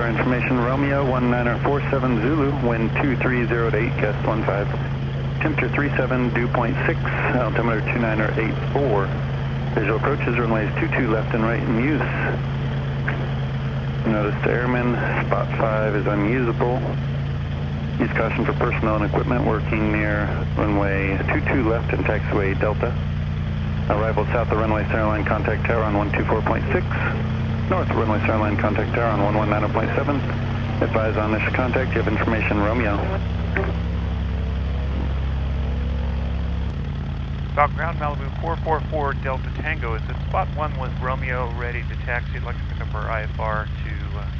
Tower information, Romeo 1947 Zulu, wind 2308, gust 15. Temperature 37, dew point 6, altimeter 2984. Visual approaches, runways 22 left and right in use. Notice the airman, spot 5 is unusable. Use caution for personnel and equipment working near runway 22 left and taxiway Delta. Arrival south of runway centerline contact tower on 124.6. North runway centerline contact tower on 119.7. Advise on initial contact. You have information, Romeo. Falcon ground, Malibu 444 Delta Tango. Is at spot 1 with Romeo ready to taxi. I'd like to pick up our IFR to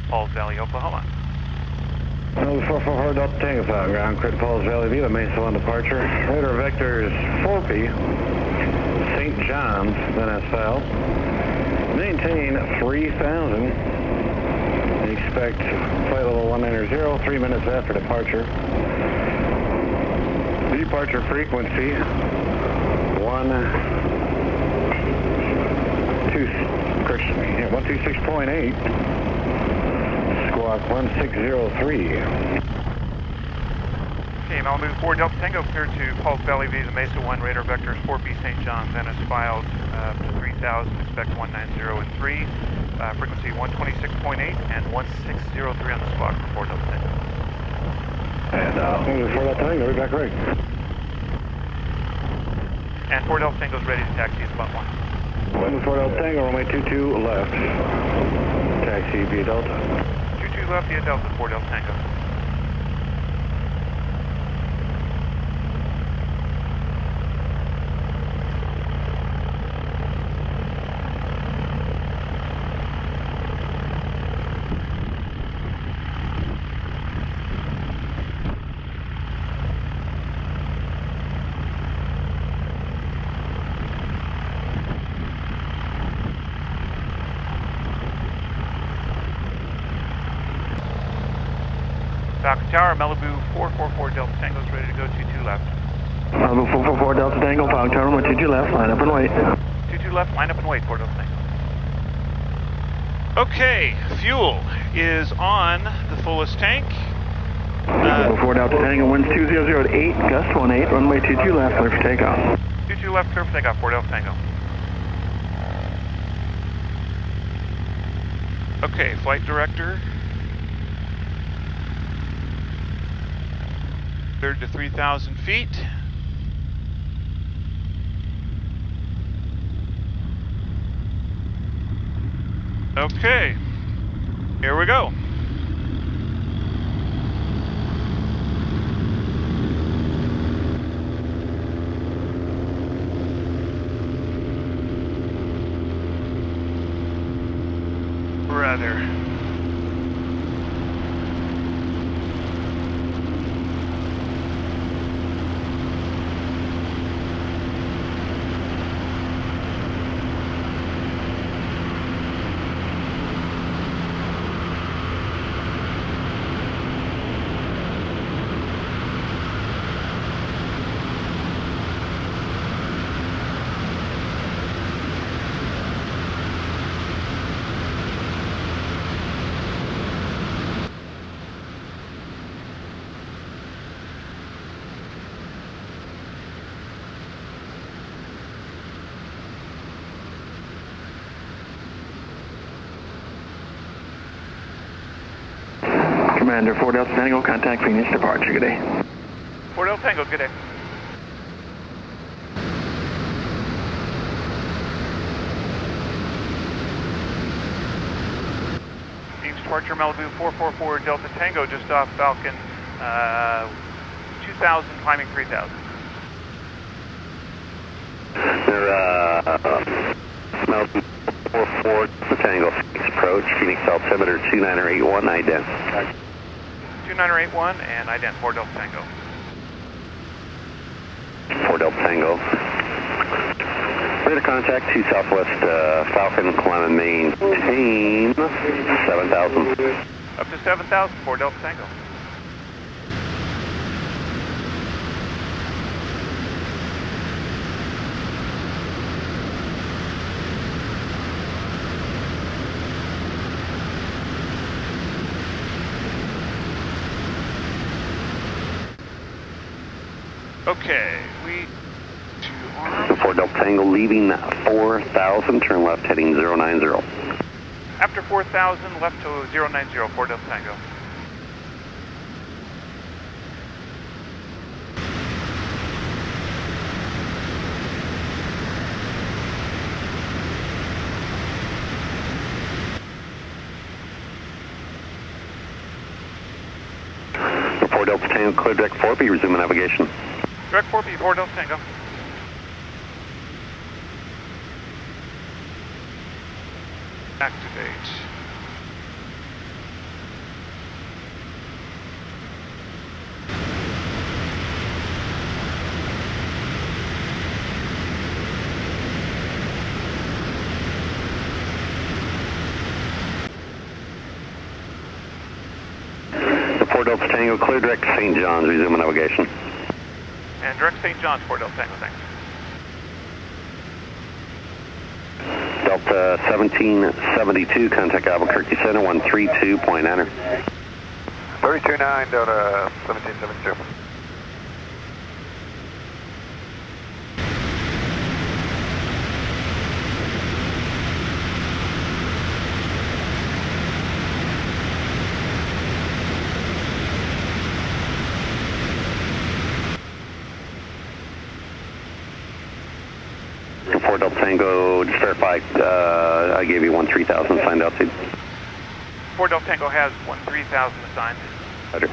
Falls Valley, Oklahoma. Malibu 444 Delta Tango, Falcon ground, clear to Falls Valley, Viva Mesa 1 departure. Radar vectors 4P, St. John's, then as filed. Maintain 3000. Expect flight level 190, 3 minutes after departure. Departure frequency 126.8. Squawk 1603. Okay, Malibu 4 Delta Tango cleared to Falls Valley via the Mesa 1, radar vectors 4B St. John's, NS filed 3000, expect 190 and 3, frequency 126.8 and 1603 on the squawk for 4 Delta Tango. And 4 Delta Tango, we're back right. And 4 Delta Tango's ready to taxi at spot 1. 4 Delta Tango, runway 22 left. Taxi via Delta. 22 left via Delta, 4 Delta Tango. Falcon Tower, Malibu 444 Delta Tango is ready to go 22 left. Malibu 444 Delta Tango, Falcon Tower, runway 22 left, line up and wait. 22 left, line up and wait, 4 Delta Tango. Okay, fuel is on the fullest tank. Malibu 4 Delta Tango, winds 2008, gust 18, runway 22 left, clear for takeoff. 22 left, clear for takeoff, 4 Delta Tango. Okay, flight director. Cleared to 3,000 feet. Okay, here we go. Brother. Commander 4 Delta Tango, contact Phoenix departure, good day. 4 Delta Tango, good day. Phoenix departure, Malibu 444 Delta Tango, just off Falcon 2000, climbing 3000. Malibu 44 Delta Tango, Phoenix approach, Phoenix altimeter 2981, ident. 2981 and ident 4 Delta Tango. 4 Delta Tango. Radar contact to southwest Falcon, climb and maintain 7,000. Up to 7,000, 4 Delta Tango. Okay, we to arm. 4 Delta Tango leaving 4,000, turn left heading 090. After 4,000, left to 090, 4 Delta Tango. For 4 Delta Tango, clear direct 4B, resuming navigation. Direct 4B, 4 Delta Tango. Activate. The 4 Delta Tango, clear direct St. John's, resuming navigation. And direct St. John's, 4 Delta Tango, thanks. Delta 1772, contact Albuquerque Center, 132.9. 329, Delta 1772. For 4 Delta Tango, just verify, I gave you 13,000 signed altitude. 4 Delta Tango has 13,000 assigned. Roger.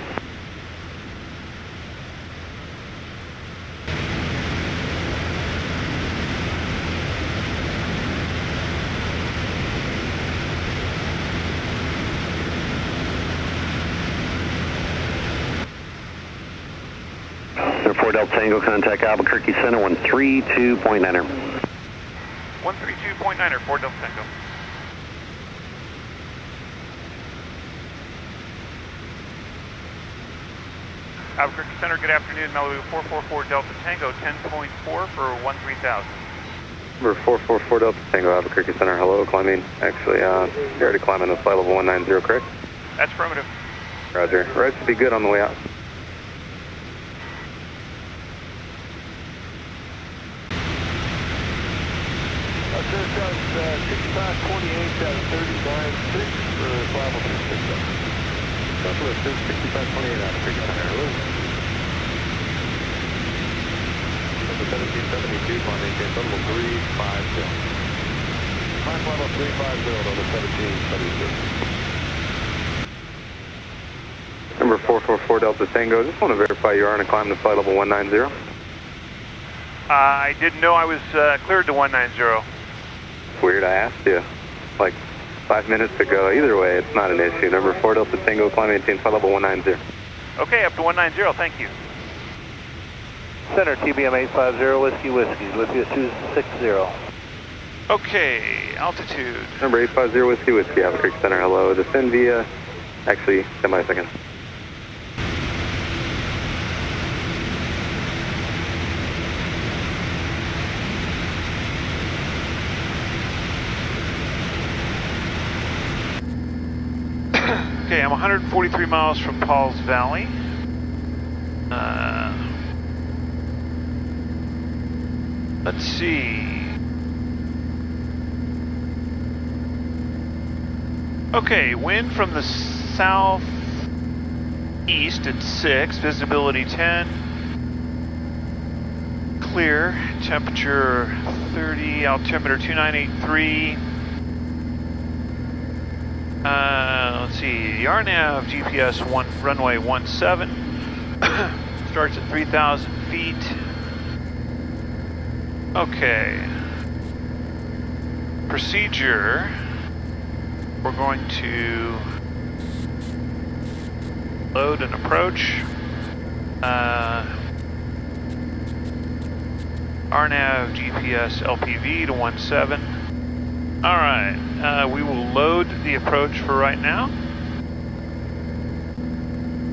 Four Delta Tango, contact Albuquerque Center, 132.9. 132.9, 4 Delta Tango. Albuquerque Center, good afternoon. Malibu 444 Delta Tango, 10.4 for 13,000. Number 444 Delta Tango, Albuquerque Center, hello, climbing. Actually, you're already climbing the flight level 190, correct? That's affirmative. Roger. Right should be good on the way out. Sir, does 6528 at 39.6 for flight level 267. Southwest 6528 out of Creek Center. Hello. Delta 1772, maintain level 350. Climb level 350, Delta 1772. Number 444 Delta Tango, just want to verify you are on a climb to flight level 190. I didn't know I was cleared to 190. Weird, I asked you like 5 minutes ago. Either way, it's not an issue. Number 4 Delta Tango, climb maintain flight level 190. Okay, up to 190, thank you. Center, TBM 850, Whiskey Whiskey, Olympia 260. Okay, altitude. Number 850 Whiskey Whiskey, Albuquerque Center, hello. Descend via, actually, semi-second. Okay, I'm 143 miles from Paul's Valley. Let's see. Okay, wind from the southeast at 6, visibility 10. Clear, temperature 30, altimeter 2983. Let's see, the RNAV GPS runway 17 starts at 3,000 feet. Okay. Procedure, we're going to load and approach. RNAV GPS LPV to 17. Alright, we will load the approach for right now.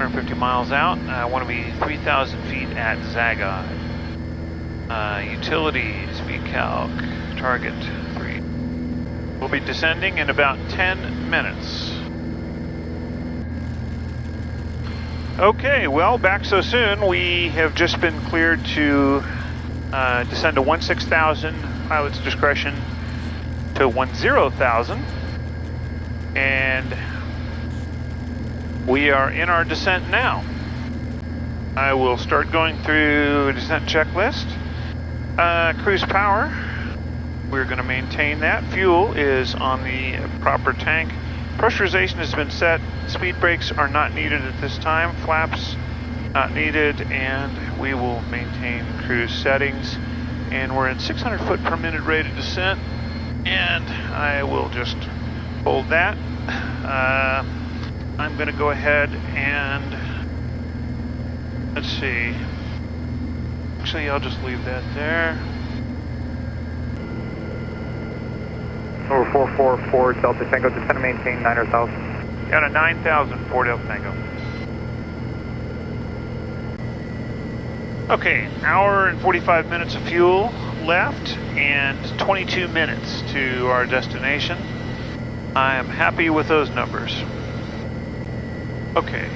150 miles out. I want to be 3,000 feet at Zaga. Utilities, VCalc, target 3. We'll be descending in about 10 minutes. Okay, well, back so soon. We have just been cleared to descend to 16,000, pilot's discretion to 10,000. And we are in our descent now. I will start going through a descent checklist. Cruise power, we're going to maintain that. Fuel is on the proper tank. Pressurization has been set. Speed brakes are not needed at this time. Flaps not needed, and we will maintain cruise settings. And we're in 600 foot per minute rate of descent, and I will just hold that. I'm going to go ahead and let's see. Actually, I'll just leave that there. Number 444 Delta Tango, descend and maintain 9,000. Down to 9,000 for Delta Tango. Okay, hour and 45 minutes of fuel left and 22 minutes to our destination. I am happy with those numbers. Okay.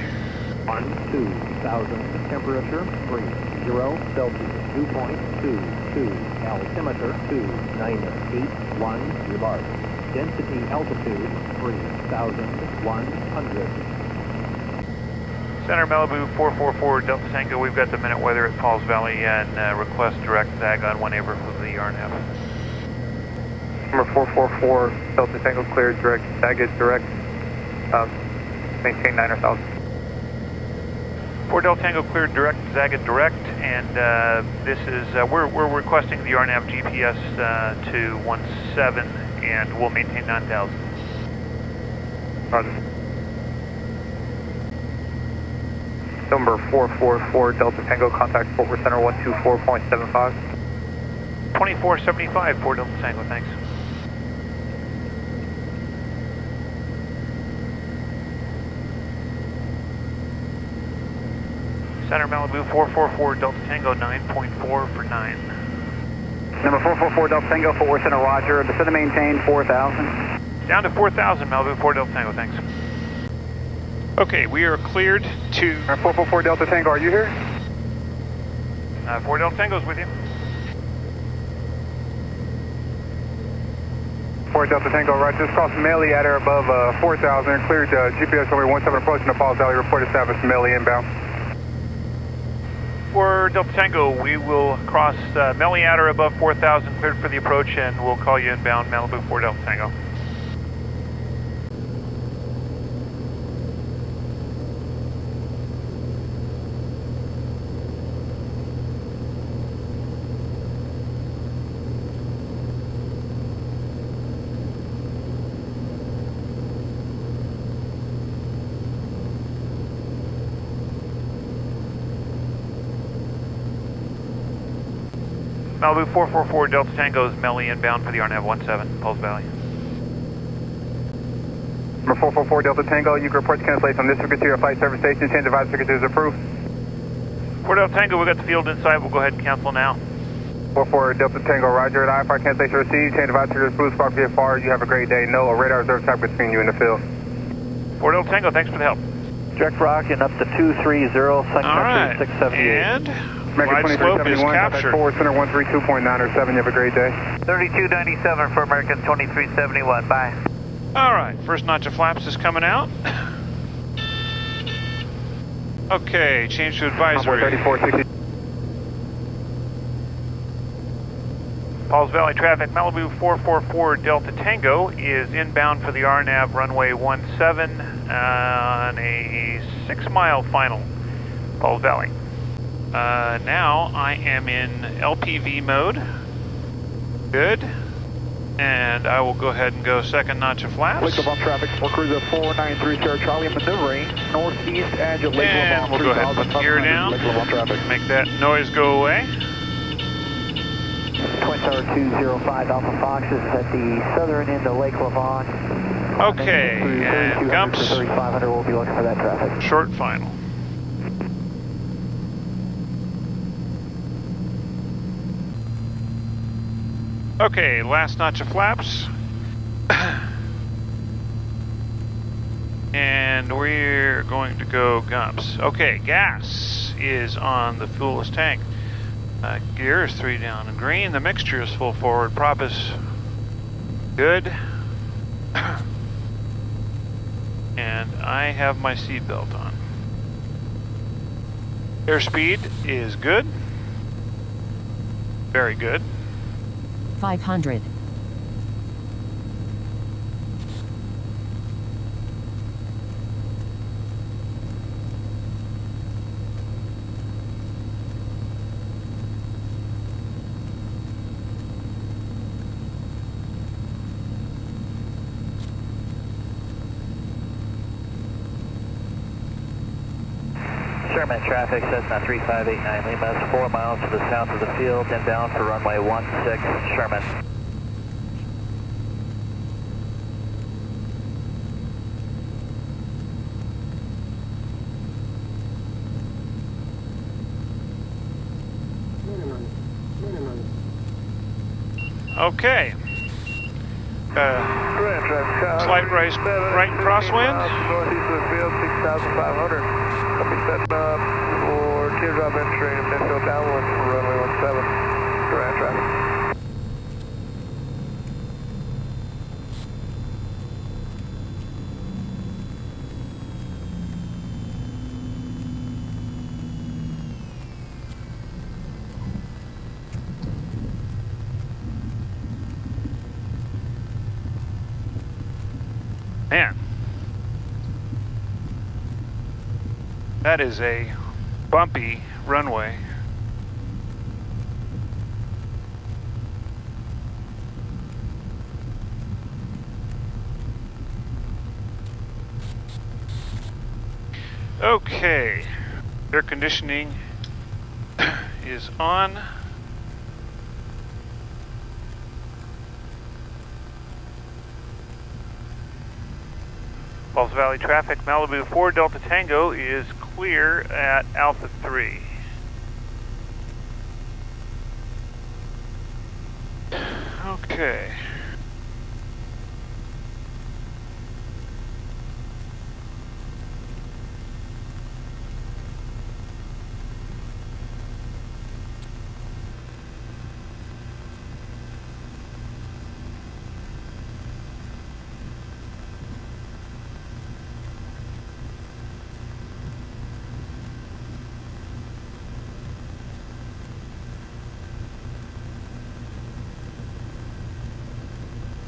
12,000, temperature 30, Celsius, 2.22, altimeter 2981, remark. Density altitude 3,100. Center Malibu 444 Delta Tango, we've got the minute weather at Pauls Valley and request direct zag on 1 Abraham of the RNF. Number 444 Delta Tango, cleared direct, zag it direct, maintain 9,000. 4 Delta Tango cleared direct, Zagat direct, and this is, we're requesting the RNAV GPS to 17, and we'll maintain 9,000. Roger. Number 444 Delta Tango, contact Fort Worth Center 124.75. 2475 4 Delta Tango, thanks. Center Malibu 444 Delta Tango 9.4 for 9. Number 444 Delta Tango, Fort Worth Center, roger. Descend and maintain 4,000. Down to 4,000 Malibu 4 Delta Tango, thanks. Okay, we are cleared to... 444 Delta Tango, are you here? 4 Delta Tango's with you. 4 Delta Tango, right, just crossed Melly at or above 4,000, cleared GPS runway 17 approaching the Pauls Valley, reported status Melly inbound. For Delta Tango, we will cross Melly at or above 4,000, cleared for the approach, and we'll call you inbound Malibu 4 Delta Tango. Malibu 444 Delta Tango is Melly inbound for the RNAV 17, Pauls Valley. Number 444 Delta Tango, you can report the cancellation on this frequency or flight service station. Change of advice frequency is approved. 4 Delta Tango, we got the field inside. We'll go ahead and cancel now. 44 Delta Tango, roger. At IFR cancellation received. Change of advice frequency is approved. Spark VFR. You have a great day. No radar reserve type between you and the field. 4 Delta Tango, thanks for the help. Direct rocket up to 230, second All right, 678. and American glide slope is 2371, contact captured. Forward Center 132.907. You have a great day. 3297 for American 2371, bye. All right, first notch of flaps is coming out. Okay, change to advisory. 3460. Pauls Valley traffic, Malibu 444 Delta Tango is inbound for the RNAV runway 17 on a 6-mile final, Pauls Valley. Now I am in LPV mode. Good. And I will go ahead and go second notch of flaps. Lake Levon traffic, for cruiser 493 Sierra Charlie, maneuvering northeast edge of Lake And Levon. we'll go ahead and put gear down. Lake Levon traffic. Make that noise go away. Twin Tower 205 Alpha Fox is at the southern end of Lake Levon. Okay, and Gumps, 3500, we'll be looking for that traffic. short final. Okay, last notch of flaps. And And we're going to go gumps. Okay, gas is on the fuelless tank. Gear is 3 down and green. The mixture is full forward. Prop is good. And I have my seatbelt on. Airspeed is good. Very good. 500. Sherman traffic, Cessna 3589 Lima is 4 miles to the south of the field, inbound for runway 16, Sherman. Okay. Slight right crosswind. Northeast of the field, 6,500. I'll be setting up for teardrop entry and midfield downwind for runway 17. Durant traffic. Man, that is a bumpy runway. Okay, air conditioning is on. Falls Valley traffic, Malibu 4 Delta Tango is clear at Alpha 3. Okay.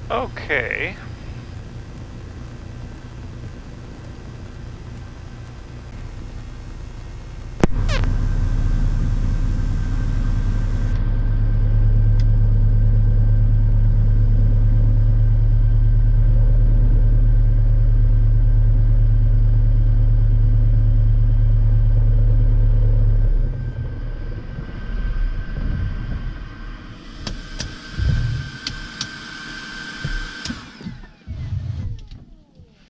Okay.